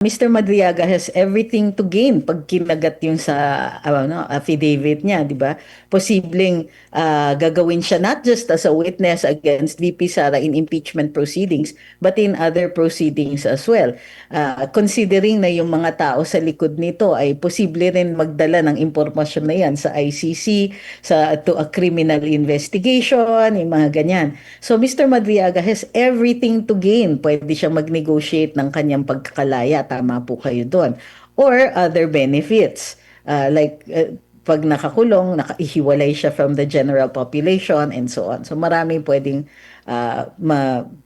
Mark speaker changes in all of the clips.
Speaker 1: Mr. Madriaga has everything to gain pag kinagat yung sa affidavit niya, di ba? Posibleng gagawin siya not just as a witness against VP Sara in impeachment proceedings, but in other proceedings as well. Considering na yung mga tao sa likod nito ay posible rin magdala ng impormasyon na yan sa ICC, to a criminal investigation, yung mga ganyan. So Mr. Madriaga has everything to gain. Pwede siya mag-negotiate ng kanyang pagkakalaya. Tama po kayo doon. Or other benefits. Pag nakakulong, nakaihiwalay siya from the general population and so on. So maraming pwedeng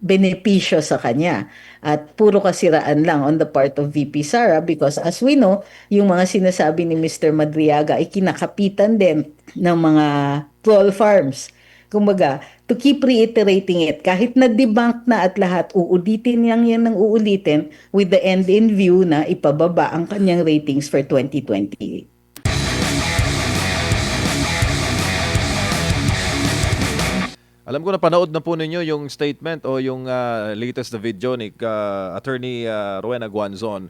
Speaker 1: benepisyo sa kanya. At puro kasiraan lang on the part of VP Sara because as we know, yung mga sinasabi ni Mr. Madriaga ay kinakapitan din ng mga troll farms. Kumbaga, to keep reiterating it, kahit na-debunk na at lahat, uulitin lang yan ng uulitin with the end in view na ipababa ang kanyang ratings for 2028.
Speaker 2: Alam ko na panood na po ninyo yung statement o yung latest na video ni Attorney Rowena Guanzon.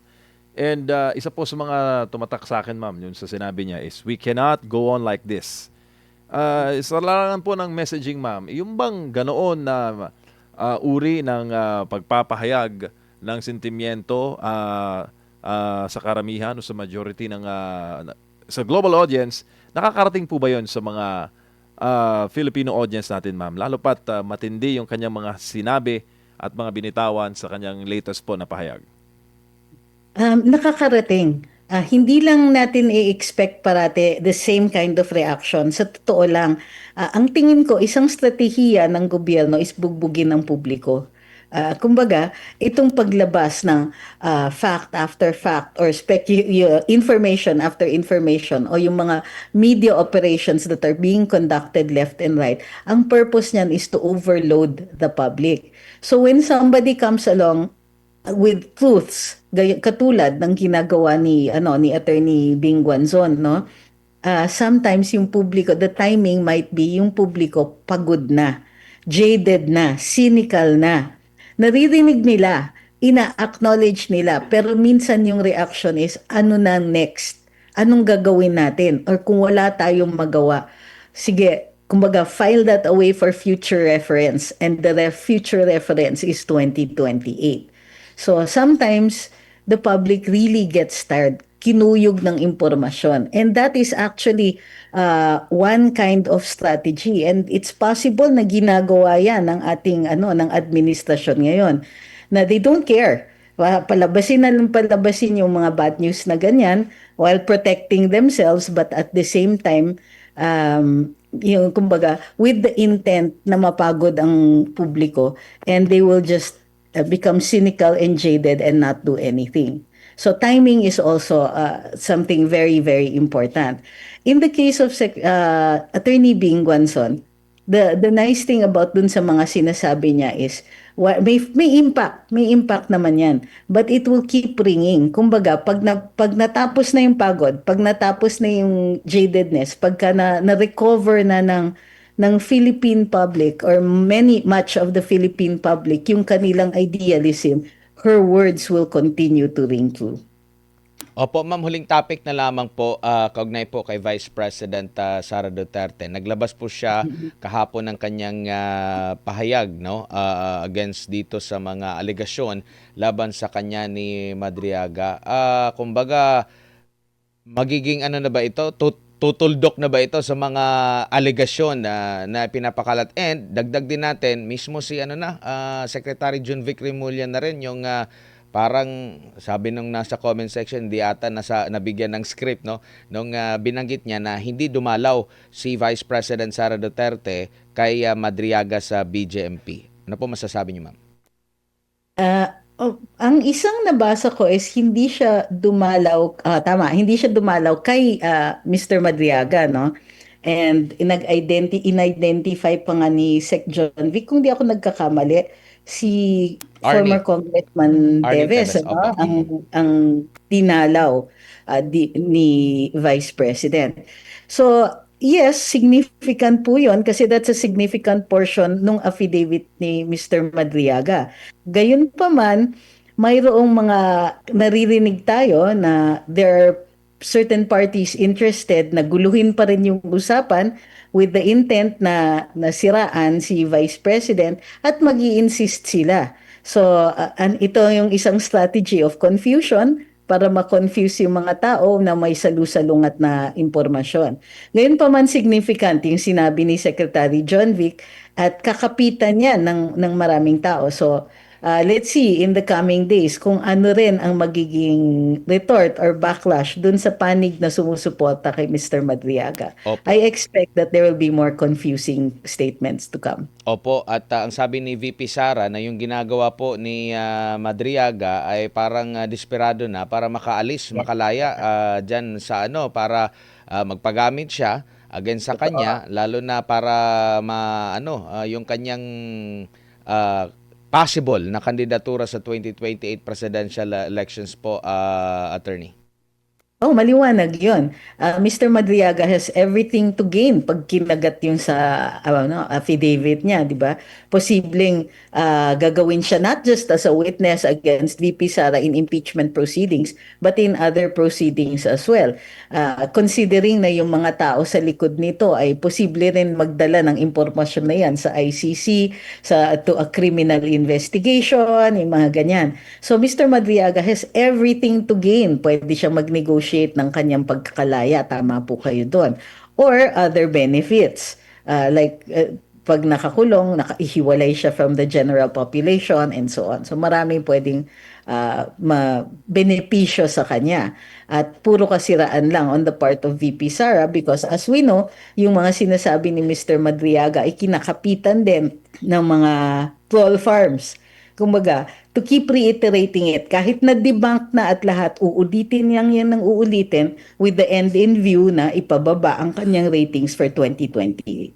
Speaker 2: And isa po sa mga tumatak sa akin, ma'am, yung sa sinabi niya is, we cannot go on like this. Sa larangan po ng messaging, ma'am, yung bang ganoon na uri ng pagpapahayag ng sentimiento sa karamihan o sa majority ng sa global audience, nakakarating po ba yon sa mga Filipino audience natin, ma'am? Lalo pat matindi yung kanyang mga sinabi at mga binitawan sa kanyang latest po na pahayag.
Speaker 1: Nakakarating. Hindi lang natin i-expect parate the same kind of reaction. Sa totoo lang, ang tingin ko, isang strategiya ng gobyerno is bugbugin ng publiko. Kumbaga, itong paglabas ng fact after fact or information after information o yung mga media operations that are being conducted left and right, ang purpose niyan is to overload the public. So when somebody comes along with truths katulad ng ginagawa ni Attorney Bing Guanzon, no, sometimes yung publiko, the timing might be yung publiko pagod na, jaded na, cynical na, naririnig nila, ina-acknowledge nila, pero minsan yung reaction is ano na next, anong gagawin natin, or kung wala tayong magawa, sige, kumbaga file that away for future reference, and the future reference is 2028. So sometimes the public really gets tired, kinuyog ng impormasyon. And that is actually one kind of strategy. And it's possible na ginagawa yan ng ating ng administrasyon ngayon. Na they don't care. Palabasin na lang palabasin yung mga bad news na ganyan while protecting themselves, but at the same time, yung kumbaga, with the intent na mapagod ang publiko, and they will just become cynical and jaded and not do anything. So timing is also something very, very important. In the case of Attorney Bing Guanzon, the nice thing about dun sa mga sinasabi niya is may impact naman yan, but it will keep ringing. Kumbaga, pag natapos na yung pagod, pag natapos na yung jadedness, pagka na-recover na ng Philippine public or much of the Philippine public yung kanilang idealism, her words will continue to ring true.
Speaker 3: Opo, ma'am, huling topic na lamang po, kaugnay po kay Vice President Sara Duterte. Naglabas po siya kahapon ng kanyang pahayag, no, against dito sa mga alegasyon laban sa kanya ni Madriaga. Kumbaga, magiging ano na ba ito? Tutuldok na ba ito sa mga alegasyon na pinapakalat? And dagdag din natin, mismo si Secretary Junvic Remulla na rin yung parang sabi nung nasa comment section, di ata nabigyan ng script, no? Nung binanggit niya na hindi dumalaw si Vice President Sara Duterte kay Madriaga sa BJMP. Ano po masasabi niyo, ma'am?
Speaker 1: Ang isang nabasa ko is hindi siya dumalaw, hindi siya dumalaw kay Mr. Madriaga, no? And in-identify pa nga ni Sec. John Vic, kung di ako nagkakamali, si former Congressman
Speaker 3: Arnie
Speaker 1: Teves,
Speaker 3: Teves, opo.
Speaker 1: ang dinalaw ni Vice President. So, yes, significant po yun kasi that's a significant portion nung affidavit ni Mr. Madriaga. Gayunpaman, mayroong mga naririnig tayo na there are certain parties interested na guluhin pa rin yung usapan with the intent na nasiraan si Vice President at mag-i-insist sila. So, ito yung isang strategy of confusion para ma-confuse yung mga tao na may salusalungat na impormasyon. Ngayon pa man significant yung sinabi ni Secretary John Vic at kakapitan niya ng maraming tao. So, let's see in the coming days kung ano rin ang magiging retort or backlash dun sa panig na sumusuporta kay Mr. Madriaga.
Speaker 3: Opo.
Speaker 1: I expect that there will be more confusing statements to come.
Speaker 3: Opo, at ang sabi ni VP Sara na yung ginagawa po ni Madriaga ay parang desperado na para makaalis, makalaya dyan sa para magpagamit siya against sa kanya, lalo na para yung kanyang possible na kandidatura sa 2028 presidential elections po, attorney.
Speaker 1: Oh, maliwanag yun. Mr. Madriaga has everything to gain pag kinagat yung sa affidavit niya, di ba? Posibleng gagawin siya not just as a witness against VP Sara in impeachment proceedings, but in other proceedings as well. Considering na yung mga tao sa likod nito ay posible rin magdala ng impormasyon na yan sa ICC, to a criminal investigation, yung mga ganyan. So Mr. Madriaga has everything to gain. Pwede siya mag-negotiate ng kanyang pagkakalaya, tama po kayo doon, or other benefits pag nakakulong, nakaihiwalay siya from the general population and so on. So maraming pwedeng benepisyo sa kanya at puro kasiraan lang on the part of VP Sara because as we know, yung mga sinasabi ni Mr. Madriaga ay kinakapitan din ng mga troll farms. Kumbaga, to keep reiterating it, kahit na-debunk na at lahat, uulitin yan ng uulitin with the end in view na ipababa ang kanyang ratings for 2020.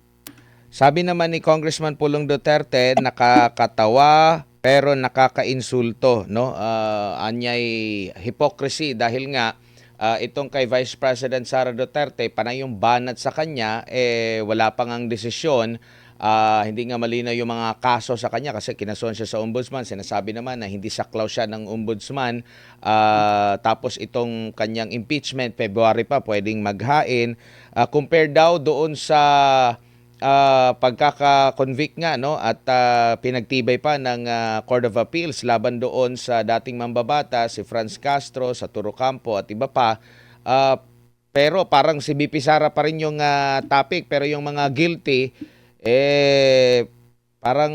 Speaker 3: Sabi naman ni Congressman Pulong Duterte, nakakatawa pero nakakainsulto, no? Anyay hypocrisy dahil nga itong kay Vice President Sara Duterte, panay yung banat sa kanya, wala pang ang desisyon. Hindi nga malinaw yung mga kaso sa kanya kasi kinasuhan siya sa ombudsman. Sinasabi naman na hindi saklaw siya ng ombudsman. Tapos itong kanyang impeachment, February pa, pwedeng maghain. Compare daw doon sa pagkaka-convict nga, no? At pinagtibay pa ng Court of Appeals laban doon sa dating mambabata, si Franz Castro, sa Turo Campo at iba pa. Pero parang si BP Sara pa rin yung topic, pero yung mga guilty, parang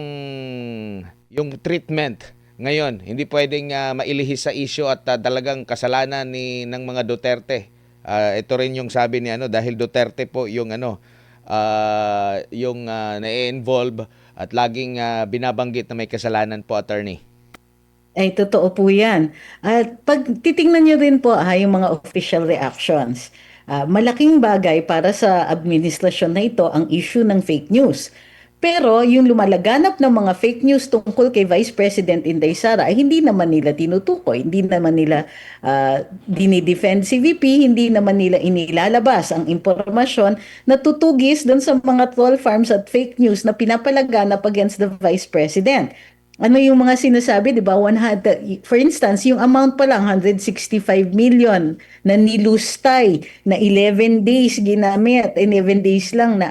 Speaker 3: yung treatment ngayon hindi pwedeng mailihis sa issue at talagang kasalanan ng mga Duterte. Ito rin yung sabi ni dahil Duterte po yung na-involve at laging binabanggit na may kasalanan po, attorney.
Speaker 1: Ay, totoo po yan. At pag titingnan nyo rin po yung mga official reactions, malaking bagay para sa administrasyon na ito ang issue ng fake news. Pero yung lumalaganap ng mga fake news tungkol kay Vice President Inday Sara ay hindi naman nila tinutukoy, hindi naman nila dinidefend si VP, hindi naman nila inilalabas ang impormasyon na tutugis doon sa mga troll farms at fake news na pinapalaganap against the Vice President. Ano yung mga sinasabi, di ba? For instance, yung amount pa lang, 165 million na nilustay na 11 days ginamit, 11 days lang na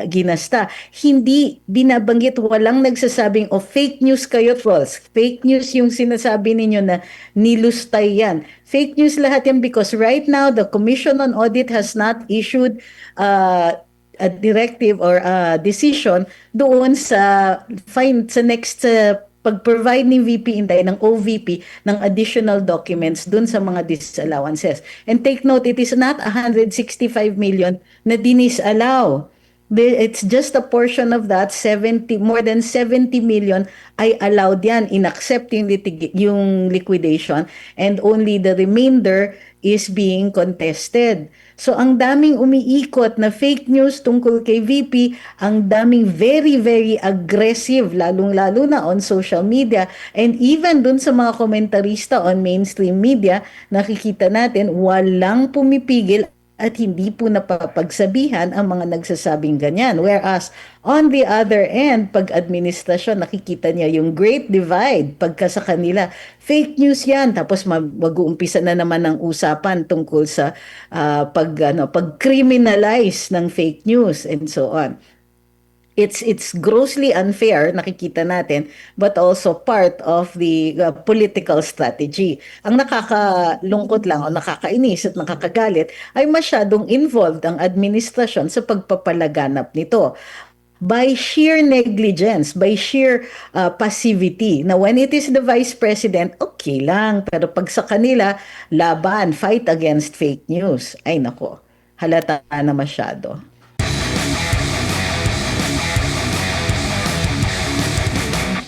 Speaker 1: ginasta. Hindi binabanggit, walang nagsasabing, fake news kayo, trolls. Fake news yung sinasabi ninyo na nilustay yan. Fake news lahat yan because right now, the Commission on Audit has not issued a directive or a decision doon sa next pag-provide ni VP Inday ng OVP ng additional documents doon sa mga disallowances. And take note, it is not 165 million na dinisallow. It's just a portion of that, more than 70 million ay allowed yan, inaccept yung liquidation, and only the remainder is being contested. So ang daming umiikot na fake news tungkol kay VP, ang daming very, very aggressive, lalong-lalo na on social media, and even dun sa mga komentarista on mainstream media, nakikita natin walang pumipigil at hindi po napapagsabihan ang mga nagsasabing ganyan. Whereas, on the other end, pag administrasyon, nakikita niya yung great divide pagka sa kanila. Fake news yan. Tapos mag-uumpisa na naman ng usapan tungkol sa pag-criminalize ng fake news and so on. It's grossly unfair, nakikita natin, but also part of the political strategy. Ang nakakalungkot lang o nakakainis at nakakagalit ay masyadong involved ang administrasyon sa pagpapalaganap nito by sheer negligence, by sheer passivity. Na when it is the Vice President, okay lang. Pero pag sa kanila, laban, fight against fake news. Ay nako, halata na masyado.